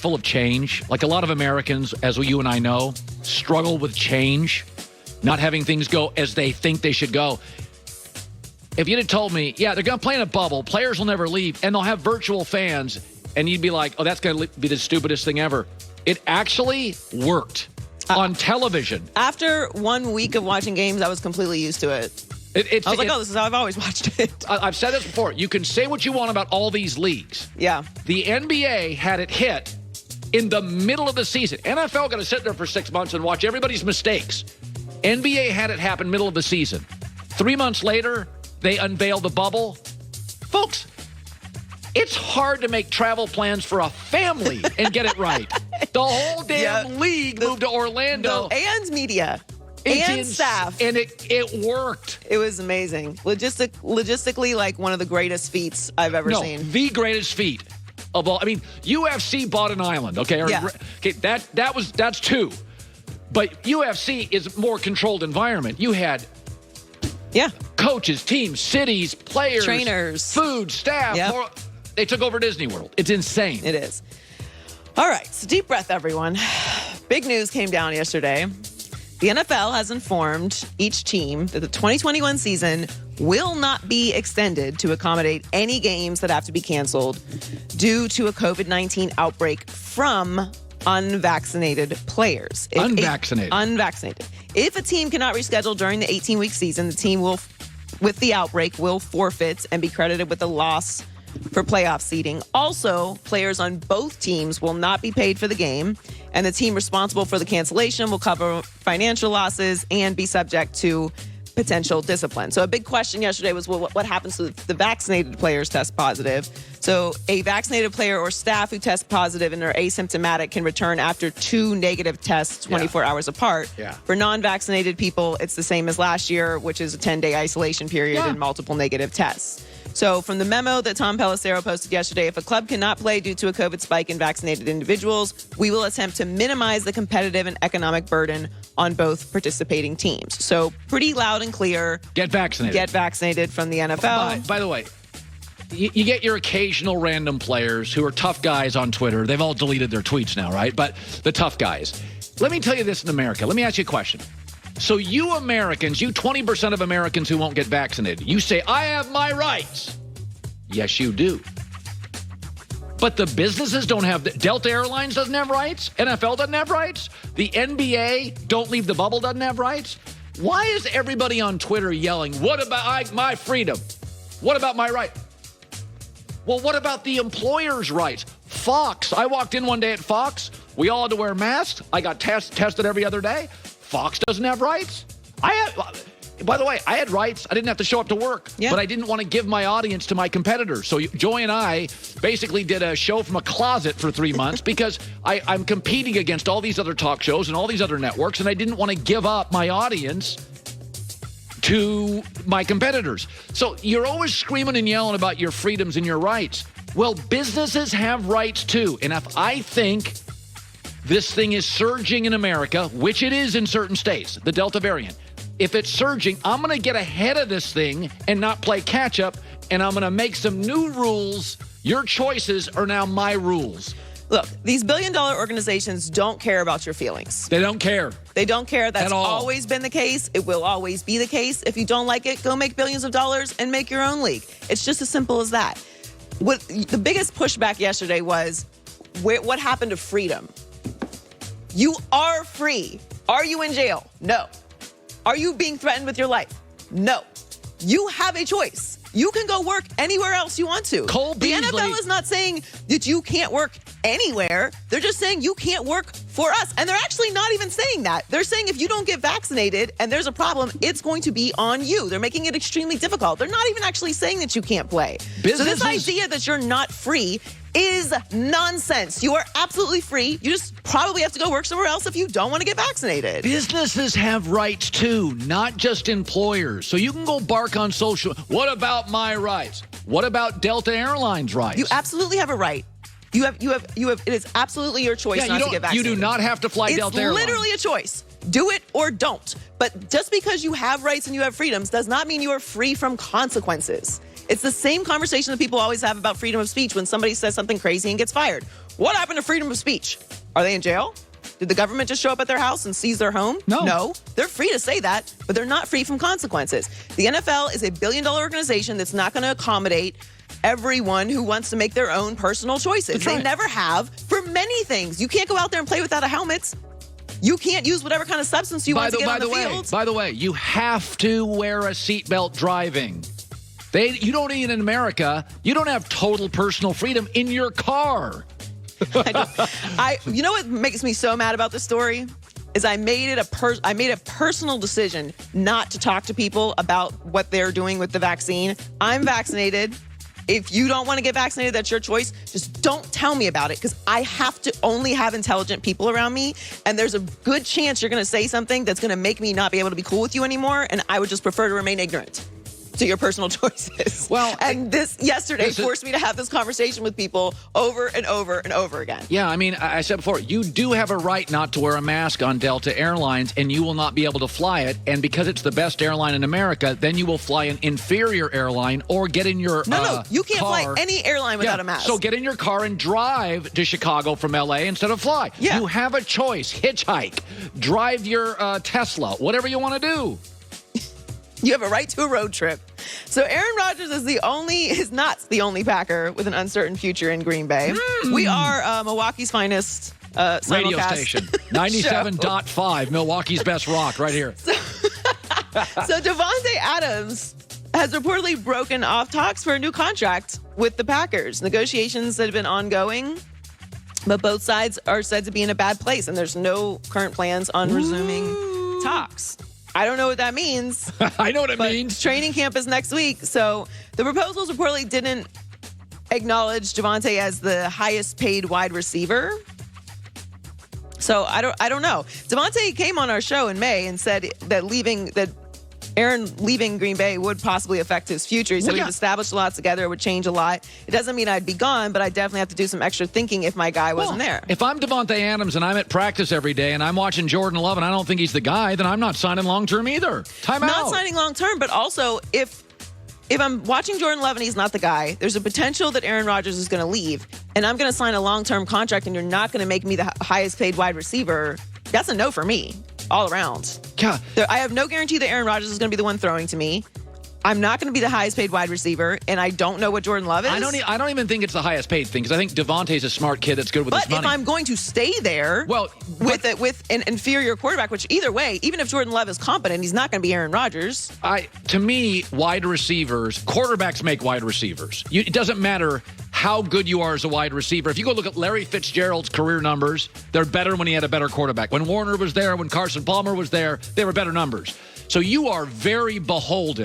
fearful of change. Like a lot of Americans, as you and I know, struggle with change, not having things go as they think they should go. If you'd have told me, yeah, they're going to play in a bubble, players will never leave, and they'll have virtual fans, and you'd be like, oh, that's going to be the stupidest thing ever. It actually worked on television. After 1 week of watching games, I was completely used to it. I was like, oh, this is how I've always watched it. I've said this before. You can say what you want about all these leagues. Yeah. The NBA had it hit in the middle of the season. NFL got to sit there for 6 months and watch everybody's mistakes. NBA had it happen middle of the season. 3 months later, they unveiled the bubble. Folks, it's hard to make travel plans for a family and get it right. The whole damn league moved to Orlando. And media. And staff. And it worked. It was amazing. Logistically, like one of the greatest feats I've ever seen. The greatest feat of all. I mean, UFC bought an island, okay? Yeah. Okay, that's two. But UFC is a more controlled environment. You had coaches, teams, cities, players, trainers, food, staff. Yep. They took over Disney World. It's insane. It is. All right, so deep breath, everyone. Big news came down yesterday. The NFL has informed each team that the 2021 season will not be extended to accommodate any games that have to be canceled due to a COVID-19 outbreak from unvaccinated players. Unvaccinated. If a team cannot reschedule during the 18-week season, the team will, with the outbreak, will forfeit and be credited with a loss for playoff seeding. Also, players on both teams will not be paid for the game, and the team responsible for the cancellation will cover financial losses and be subject to potential discipline. So a big question yesterday was, well, what happens to the vaccinated players test positive? So a vaccinated player or staff who test positive and are asymptomatic can return after 2 negative tests 24 hours apart. Yeah. For non-vaccinated people, it's the same as last year, which is a 10-day isolation period and multiple negative tests. So from the memo that Tom Pelissero posted yesterday, if a club cannot play due to a COVID spike in vaccinated individuals, we will attempt to minimize the competitive and economic burden on both participating teams. So pretty loud and clear. Get vaccinated. Get vaccinated from the NFL. By the way, you get your occasional random players who are tough guys on Twitter. They've all deleted their tweets now, right? But the tough guys. Let me tell you this in America. Let me ask you a question. So you Americans, you 20% of Americans who won't get vaccinated, you say, I have my rights. Yes, you do. But the businesses don't have, Delta Airlines doesn't have rights. NFL doesn't have rights. The NBA, Don't Leave the Bubble, doesn't have rights. Why is everybody on Twitter yelling, what about my freedom? What about my right? Well, what about the employer's rights? Fox, I walked in one day at Fox. We all had to wear masks. I got tested every other day. Fox doesn't have rights. By the way, I had rights. I didn't have to show up to work, but I didn't want to give my audience to my competitors. So Joy and I basically did a show from a closet for 3 months because I'm competing against all these other talk shows and all these other networks, and I didn't want to give up my audience to my competitors. So you're always screaming and yelling about your freedoms and your rights. Well, businesses have rights too. And if I think this thing is surging in America, which it is in certain states, the Delta variant. If it's surging, I'm going to get ahead of this thing and not play catch up, and I'm going to make some new rules. Your choices are now my rules. Look, these billion-dollar organizations don't care about your feelings. They don't care. They don't care. That's always been the case. It will always be the case. If you don't like it, go make billions of dollars and make your own league. It's just as simple as that. What the biggest pushback yesterday was, what happened to freedom? You are free. Are you in jail? No. Are you being threatened with your life? No. You have a choice. You can go work anywhere else you want to. The NFL is not saying that you can't work anywhere. They're just saying you can't work for us. And they're actually not even saying that. They're saying if you don't get vaccinated and there's a problem, it's going to be on you. They're making it extremely difficult. They're not even actually saying that you can't play. So this idea that you're not free is nonsense. You are absolutely free. You just probably have to go work somewhere else if you don't want to get vaccinated. Businesses have rights too, not just employers. So you can go bark on social. What about my rights? What about Delta Airlines rights? You absolutely have a right. You have. It is absolutely your choice not to get vaccinated. You do not have to fly Delta Airlines. It's literally a choice. Do it or don't. But just because you have rights and you have freedoms does not mean you are free from consequences. It's the same conversation that people always have about freedom of speech when somebody says something crazy and gets fired. What happened to freedom of speech? Are they in jail? Did the government just show up at their house and seize their home? No. They're free to say that, but they're not free from consequences. The NFL is a billion-dollar organization that's not going to accommodate everyone who wants to make their own personal choices. They never have for many things. You can't go out there and play without a helmet. You can't use whatever kind of substance you want to get on the field. By the way, you have to wear a seatbelt driving. You don't even in America, you don't have total personal freedom in your car. You know what makes me so mad about this story is I made a personal decision not to talk to people about what they're doing with the vaccine. I'm vaccinated. If you don't want to get vaccinated, that's your choice. Just don't tell me about it, because I have to only have intelligent people around me. And there's a good chance you're going to say something that's going to make me not be able to be cool with you anymore. And I would just prefer to remain ignorant to your personal choices. Well, and this forced me to have this conversation with people over and over and over again. Yeah, I mean, I said before, you do have a right not to wear a mask on Delta Airlines, and you will not be able to fly it. And because it's the best airline in America, then you will fly an inferior airline or get in your No, you can't car. fly any airline without a mask. So get in your car and drive to Chicago from L.A. instead of fly. Yeah. You have a choice. Hitchhike. Drive your Tesla. Whatever you want to do. You have a right to a road trip. So Aaron Rodgers is not the only Packer with an uncertain future in Green Bay. We are Milwaukee's finest Radio station. 97.5, Milwaukee's best rock, right here. So Devontae Adams has reportedly broken off talks for a new contract with the Packers. Negotiations that have been ongoing, but both sides are said to be in a bad place, and there's no current plans on resuming talks. I don't know what that means. I know what it means. Training camp is next week. So the proposals reportedly didn't acknowledge Devontae as the highest paid wide receiver. So I don't know. Devontae came on our show in May and said that Aaron leaving Green Bay would possibly affect his future. He said we've established a lot together. It would change a lot. It doesn't mean I'd be gone, but I definitely have to do some extra thinking if my guy wasn't there. If I'm Devontae Adams and I'm at practice every day and I'm watching Jordan Love and I don't think he's the guy, then I'm not signing long-term either. Time out. Not signing long-term, but also if I'm watching Jordan Love and he's not the guy, there's a potential that Aaron Rodgers is going to leave, and I'm going to sign a long-term contract and you're not going to make me the highest paid wide receiver. That's a no for me. All around. Yeah. I have no guarantee that Aaron Rodgers is going to be the one throwing to me. I'm not going to be the highest paid wide receiver, and I don't know what Jordan Love is. I don't even think it's the highest paid thing, because I think Devontae's a smart kid that's good with his money. But if I'm going to stay there with an inferior quarterback, which either way, even if Jordan Love is competent, he's not going to be Aaron Rodgers. To me, wide receivers, quarterbacks make wide receivers. It doesn't matter how good you are as a wide receiver. If you go look at Larry Fitzgerald's career numbers, they're better when he had a better quarterback. When Warner was there, when Carson Palmer was there, they were better numbers. So you are very beholden